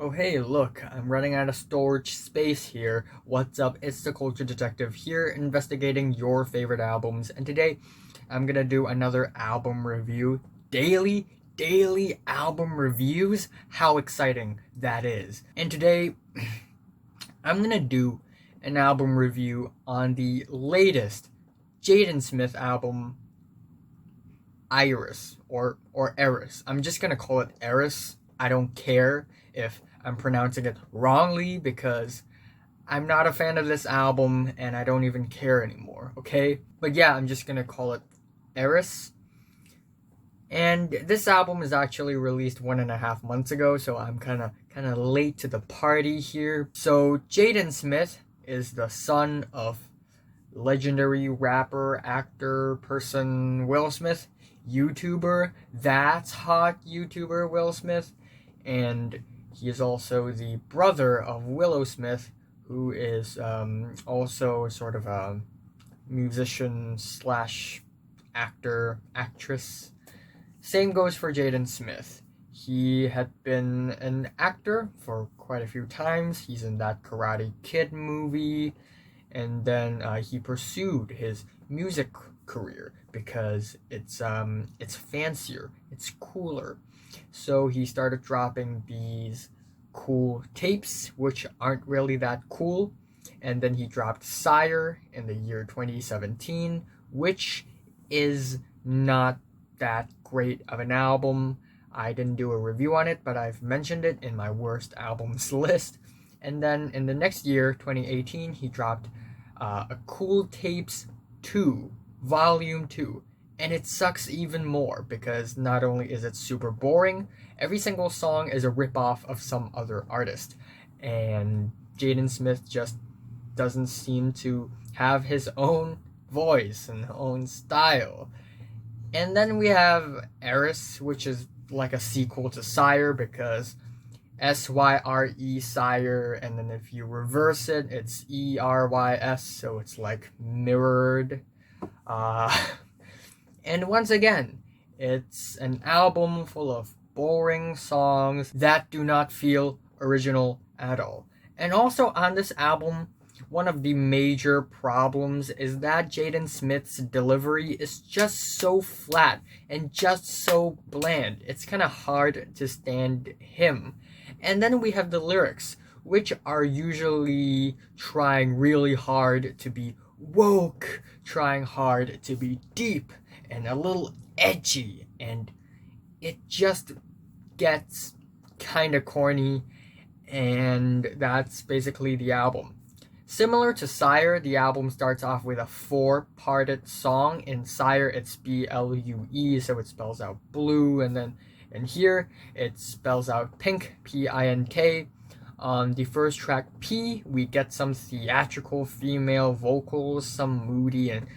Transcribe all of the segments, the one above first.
Oh hey, look, I'm running out of storage space here. What's up? It's the Culture Detective here, investigating your favorite albums, and today I'm gonna do another album review. Daily album reviews? How exciting that is. And today, I'm gonna do an album review on the latest Jaden Smith album, ERYS, or ERYS. I'm just gonna call it ERYS. I don't care if I'm pronouncing it wrongly because I'm not a fan of this album and I don't even care anymore, okay? But yeah, I'm just gonna call it ERYS. And this album is actually released 1.5 months ago, so I'm kind of late to the party here. So Jaden Smith is the son of legendary rapper, actor, person Will Smith, YouTuber, that's hot YouTuber Will Smith, and he is also the brother of Willow Smith, who is also sort of a musician slash actor, actress. Same goes for Jaden Smith. He had been an actor for quite a few times. He's in that Karate Kid movie, and then he pursued his music career because it's fancier, it's cooler. So he started dropping these cool tapes, which aren't really that cool, and then he dropped Sire in the year 2017, which is not that great of an album. I didn't do a review on it, but I've mentioned it in my worst albums list. And then in the next year, 2018, he dropped a Cool Tapes 2, Volume 2. And it sucks even more because not only is it super boring, every single song is a ripoff of some other artist. And Jaden Smith just doesn't seem to have his own voice and own style. And then we have ERYS, which is like a sequel to Sire because SYRE Sire, and then if you reverse it, it's ERYS, so it's like mirrored. And once again, it's an album full of boring songs that do not feel original at all. And also on this album, one of the major problems is that Jaden Smith's delivery is just so flat and just so bland. It's kind of hard to stand him. And then we have the lyrics, which are usually trying really hard to be woke, trying hard to be deep and a little edgy, and it just gets kind of corny, and that's basically the album. Similar to Sire, the album starts off with a 4-parted song. In Sire, it's BLUE, so it spells out blue, and then in here, it spells out pink, PINK. On the first track, P, we get some theatrical female vocals, some moody and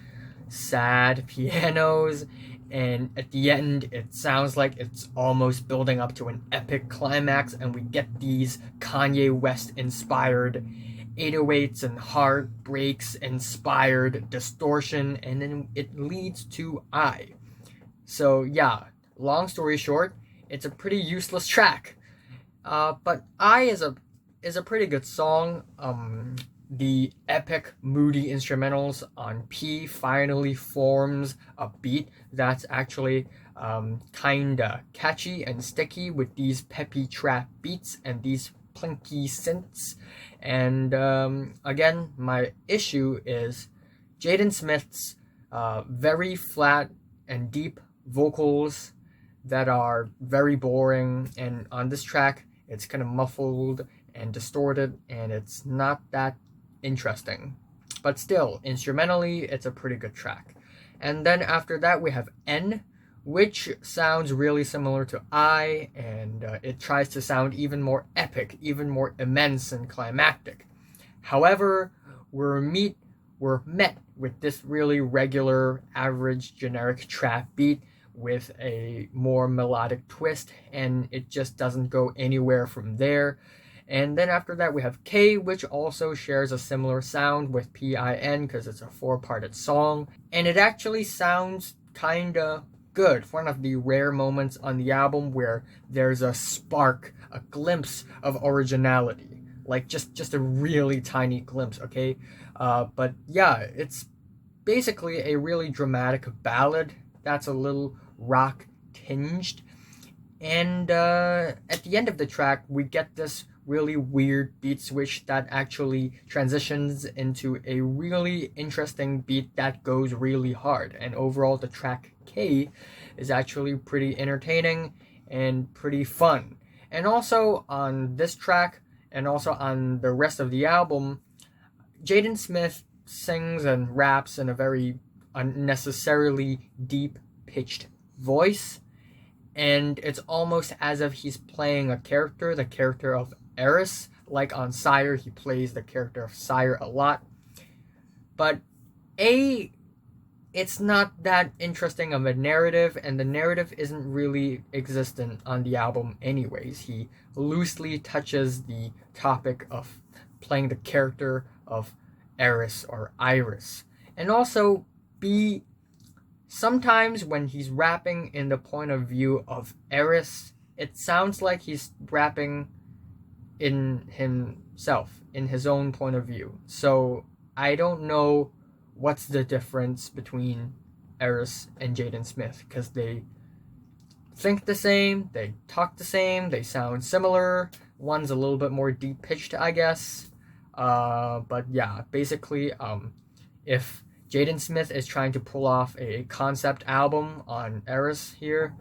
sad pianos, and at the end, it sounds like it's almost building up to an epic climax, and we get these Kanye West-inspired 808s and heartbreaks inspired distortion, and then it leads to I. So yeah, long story short, it's a pretty useless track. But I is a pretty good song. The epic moody instrumentals on P finally forms a beat that's actually kinda catchy and sticky with these peppy trap beats and these plinky synths. And again, my issue is Jaden Smith's very flat and deep vocals that are very boring, and on this track it's kind of muffled and distorted, and it's not that interesting. But still, instrumentally, it's a pretty good track. And then after that, we have N, which sounds really similar to I, and it tries to sound even more epic, even more immense and climactic. However, we're met with this really regular, average, generic trap beat with a more melodic twist, and it just doesn't go anywhere from there. And then after that, we have K, which also shares a similar sound with PIN because it's a 4-parted song. And it actually sounds kinda good. One of the rare moments on the album where there's a spark, a glimpse of originality. Like just a really tiny glimpse, okay? But yeah, it's basically a really dramatic ballad that's a little rock tinged. And at the end of the track, we get this really weird beat switch that actually transitions into a really interesting beat that goes really hard. And overall, the track K is actually pretty entertaining and pretty fun. And also on this track, and also on the rest of the album, Jaden Smith sings and raps in a very unnecessarily deep pitched voice, and it's almost as if he's playing a character, the character of ERYS. Like on Sire, he plays the character of Sire a lot. But it's not that interesting of a narrative, and the narrative isn't really existent on the album anyways. He loosely touches the topic of playing the character of ERYS or Iris. And also, B, sometimes when he's rapping in the point of view of ERYS, it sounds like he's rapping in himself, in his own point of view. So I don't know what's the difference between ERYS and Jaden Smith, because they think the same, they talk the same, they sound similar. One's a little bit more deep pitched, I guess. But yeah, basically, if Jaden Smith is trying to pull off a concept album on ERYS here,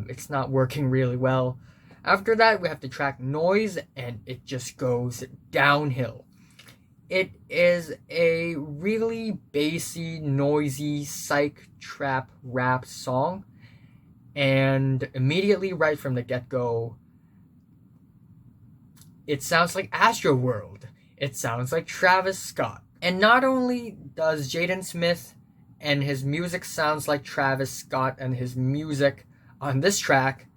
it's not working really well. After that, we have the track Noize, and it just goes downhill. It is a really bassy, noisy, psych trap rap song, and immediately right from the get-go, it sounds like Astroworld. It sounds like Travis Scott. And not only does Jaden Smith and his music sounds like Travis Scott and his music on this track,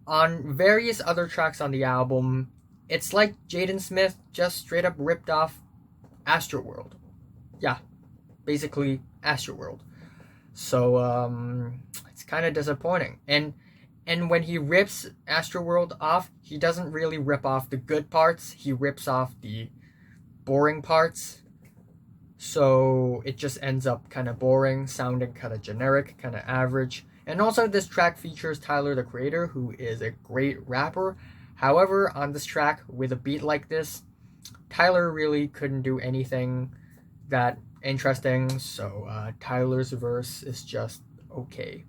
on various other tracks on the album, it's like Jaden Smith just straight up ripped off Astroworld. Yeah, basically Astroworld. So it's kind of disappointing. And when he rips Astroworld off, he doesn't really rip off the good parts. He rips off the boring parts. So it just ends up kind of boring, sounding kind of generic, kind of average. And also this track features Tyler, the Creator, who is a great rapper. However, on this track, with a beat like this, Tyler really couldn't do anything that interesting. So Tyler's verse is just okay.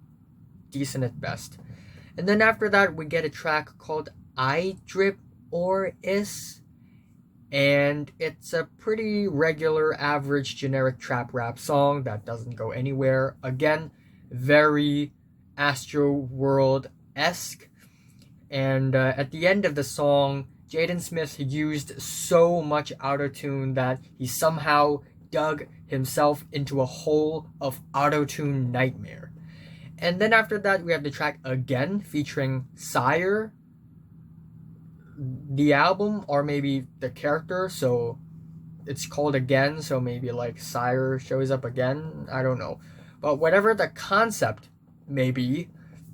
Decent at best. And then after that, we get a track called I Drip or Is. And it's a pretty regular, average, generic trap rap song that doesn't go anywhere. Again, very Astroworld-esque. And at the end of the song, Jaden Smith used so much autotune that he somehow dug himself into a hole of autotune nightmare. And then after that, we have the track Again featuring Sire, the album, or maybe the character, so it's called Again, so maybe like Sire shows up again, I don't know. But whatever the concept may be,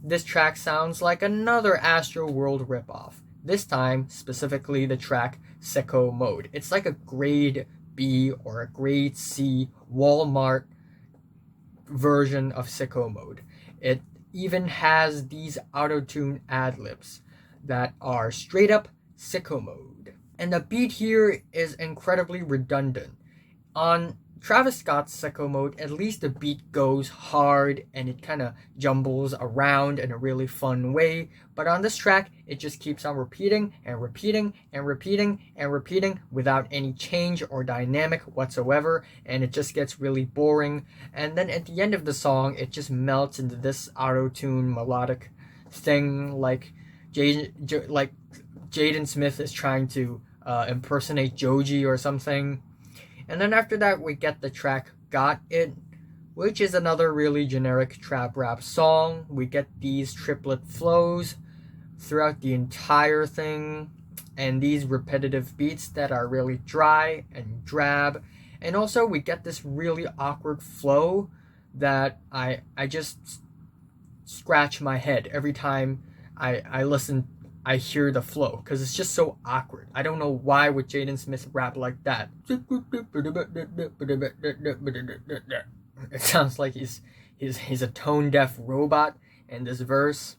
this track sounds like another Astroworld ripoff. This time, specifically the track Sicko Mode. It's like a grade B or a grade C Walmart version of Sicko Mode. It even has these auto-tune ad-libs that are straight up Sicko Mode. And the beat here is incredibly redundant. On Travis Scott's Sicko Mode, at least the beat goes hard and it kind of jumbles around in a really fun way. But on this track, it just keeps on repeating and repeating and repeating and repeating without any change or dynamic whatsoever. And it just gets really boring. And then at the end of the song, it just melts into this auto-tune melodic thing like Jaden Smith is trying to impersonate Joji or something. And then after that, we get the track Got It, which is another really generic trap rap song. We get these triplet flows throughout the entire thing, and these repetitive beats that are really dry and drab. And also we get this really awkward flow that I just scratch my head every time I listen. I hear the flow because it's just so awkward. I don't know why would Jaden Smith rap like that. It sounds like he's a tone deaf robot in this verse.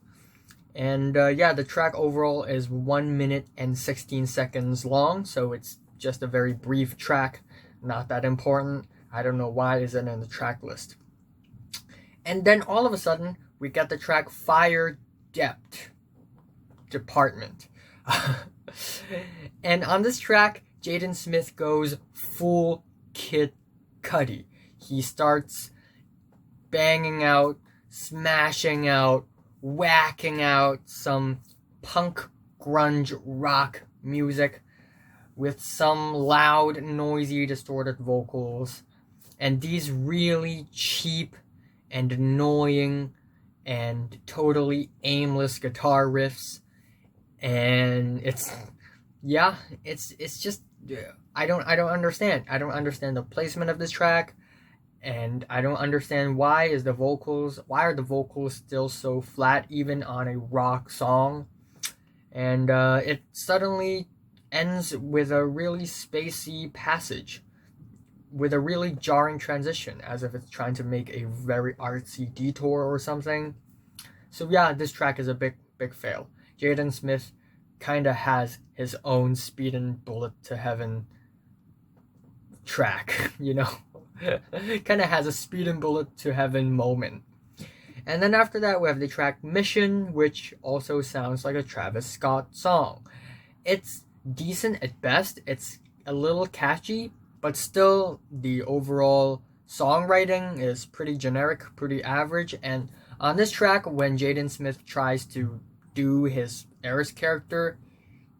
And yeah, the track overall is 1 minute and 16 seconds long, so it's just a very brief track, not that important. I don't know why it isn't in the track list. And then all of a sudden, we get the track Fire Dept Department. And on this track, Jaden Smith goes full Kid Cudi. He starts banging out, smashing out, whacking out some punk grunge rock music with some loud, noisy, distorted vocals, and these really cheap and annoying and totally aimless guitar riffs. And it's just I don't understand the placement of this track. And I don't understand why are the vocals still so flat even on a rock song. And it suddenly ends with a really spacey passage with a really jarring transition, as if it's trying to make a very artsy detour or something. So yeah, this track is a big fail. Jaden Smith kind of has his own Speedin' Bullet to Heaven track, you know? Kind of has a Speedin' Bullet to Heaven moment. And then after that, we have the track Mission, which also sounds like a Travis Scott song. It's decent at best. It's a little catchy, but still the overall songwriting is pretty generic, pretty average. And on this track, when Jaden Smith tries to do his ERYS character,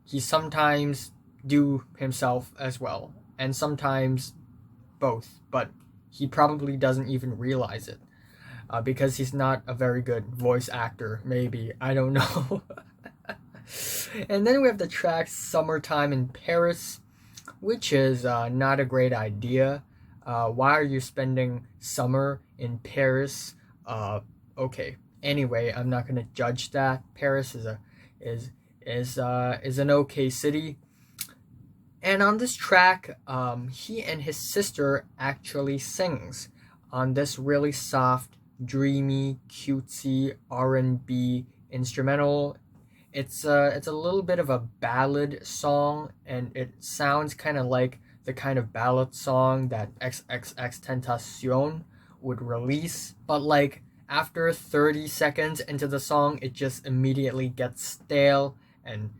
he sometimes do himself as well, and sometimes both, but he probably doesn't even realize it because he's not a very good voice actor, maybe, I don't know. And then we have the track Summertime in Paris, which is not a great idea. Why are you spending summer in Paris? Okay, anyway, I'm not gonna judge that. Paris is an okay city. And on this track, he and his sister actually sings on this really soft, dreamy, cutesy R&B instrumental. It's a little bit of a ballad song, and it sounds kind of like the kind of ballad song that XXXTentacion would release. But like after 30 seconds into the song, it just immediately gets stale and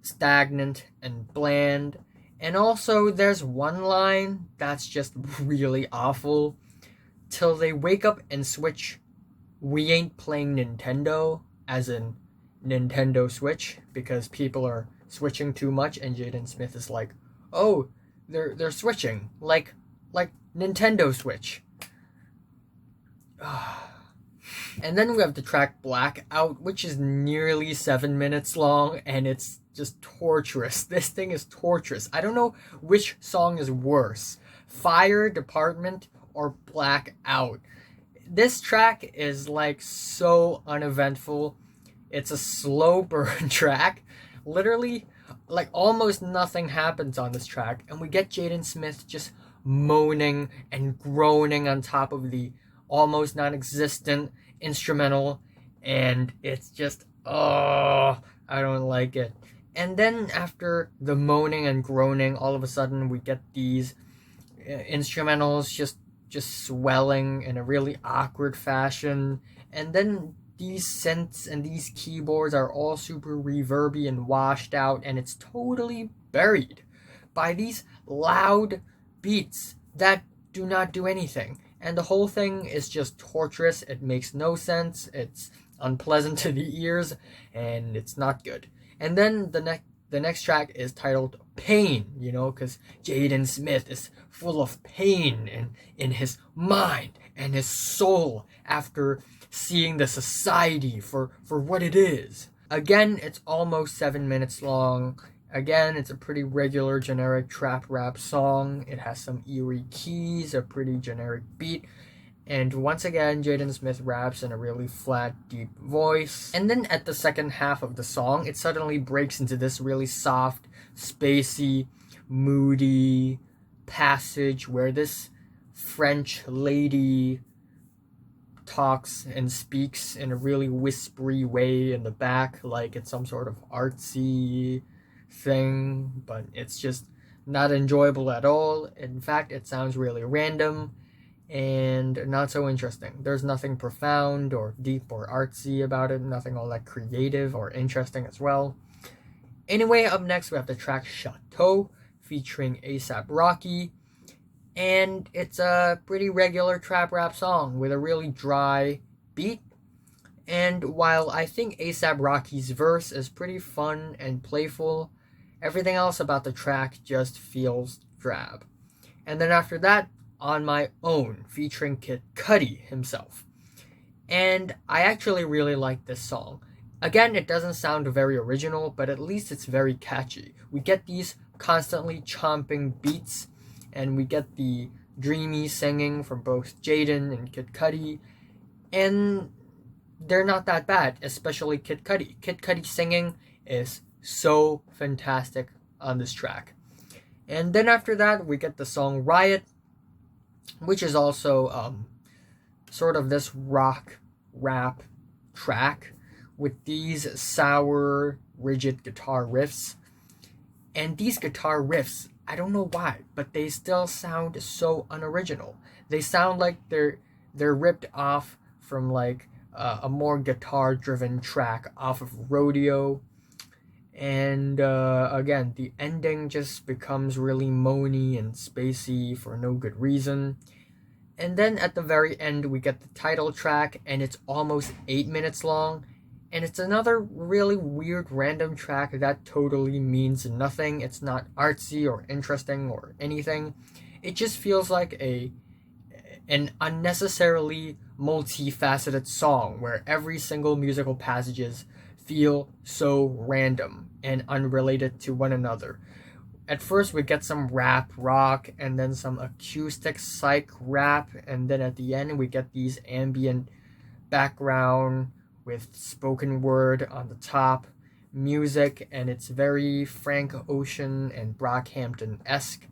stagnant and bland. And also, there's one line that's just really awful. Till they wake up and switch, we ain't playing Nintendo, as in Nintendo Switch, because people are switching too much, and Jaden Smith is like, oh, they're switching, like Nintendo Switch. And then we have the track Blackout, which is nearly 7 minutes long, and it's just torturous. This thing is torturous. I don't know which song is worse, Fire Department or Blackout. This track is like so uneventful. It's a slow burn track. Literally, like almost nothing happens on this track, and we get Jaden Smith just moaning and groaning on top of the almost non-existent instrumental, and it's just, oh, I don't like it. And then after the moaning and groaning, all of a sudden we get these instrumentals just swelling in a really awkward fashion, and then these synths and these keyboards are all super reverby and washed out, and it's totally buried by these loud beats that do not do anything. And the whole thing is just torturous. It makes no sense. It's unpleasant to the ears, and it's not good. And then the next track is titled Pain, you know, because Jaden Smith is full of pain in his mind and his soul after seeing the society for what it is. Again, it's almost 7 minutes long. Again, it's a pretty regular generic trap rap song. It has some eerie keys, a pretty generic beat, And once again, Jaden Smith raps in a really flat, deep voice. And then at the second half of the song, it suddenly breaks into this really soft, spacey, moody passage where this French lady talks and speaks in a really whispery way in the back, like it's some sort of artsy thing, but it's just not enjoyable at all. In fact, it sounds really random and not so interesting. There's nothing profound or deep or artsy about it, nothing all that creative or interesting as well. Anyway, up next we have the track Chateau featuring A$AP Rocky, and it's a pretty regular trap rap song with a really dry beat. And while I think A$AP Rocky's verse is pretty fun and playful, everything else about the track just feels drab. And then after that, On My Own featuring Kid Cudi himself. And I actually really like this song. Again, it doesn't sound very original, but at least it's very catchy. We get these constantly chomping beats, and we get the dreamy singing from both Jaden and Kid Cudi, and they're not that bad, especially Kid Cudi. Kid Cudi singing is so fantastic on this track. And then after that, we get the song Riot, which is also sort of this rock rap track with these sour, rigid guitar riffs. And these guitar riffs, I don't know why, but they still sound so unoriginal. They sound like they're ripped off from like a more guitar-driven track off of Rodeo. And again, the ending just becomes really moany and spacey for no good reason. And then at the very end, we get the title track, and it's almost 8 minutes long. And it's another really weird random track that totally means nothing. It's not artsy or interesting or anything. It just feels like an unnecessarily multifaceted song where every single musical passages feel so random and unrelated to one another. At first we get some rap rock and then some acoustic psych rap, and then at the end we get these ambient background with spoken word on the top music, and it's very Frank Ocean and Brockhampton-esque.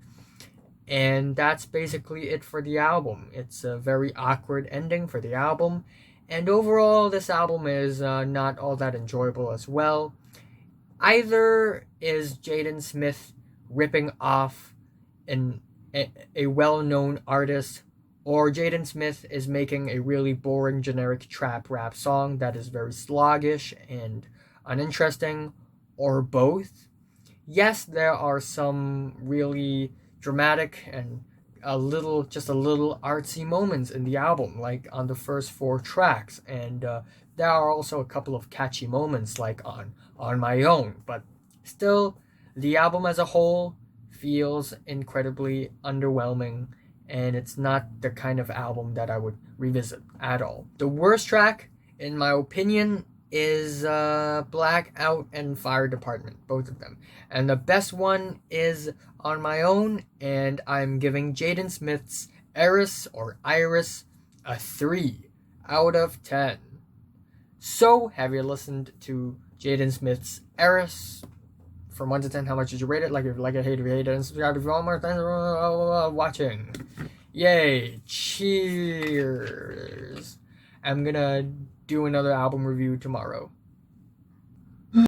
And that's basically it for the album. It's a very awkward ending for the album, and overall this album is not all that enjoyable as well. Either is Jaden Smith ripping off a well-known artist, or Jaden Smith is making a really boring generic trap rap song that is very sluggish and uninteresting, or both. Yes, there are some really dramatic and a little artsy moments in the album, like on the first 4 tracks, and there are also a couple of catchy moments like on My Own, but still, the album as a whole feels incredibly underwhelming, and it's not the kind of album that I would revisit at all. The worst track, in my opinion, is Blackout and Fire Department, both of them. And the best one is On My Own, and I'm giving Jaden Smith's ERYS or ERYS a 3 out of 10. So, have you listened to Jaden Smith's ERYS? From 1 to 10, how much did you rate it? Like if you like it, hate if you hate it, and subscribe if you want more. Thanks for watching. Yay! Cheers! I'm gonna do another album review tomorrow.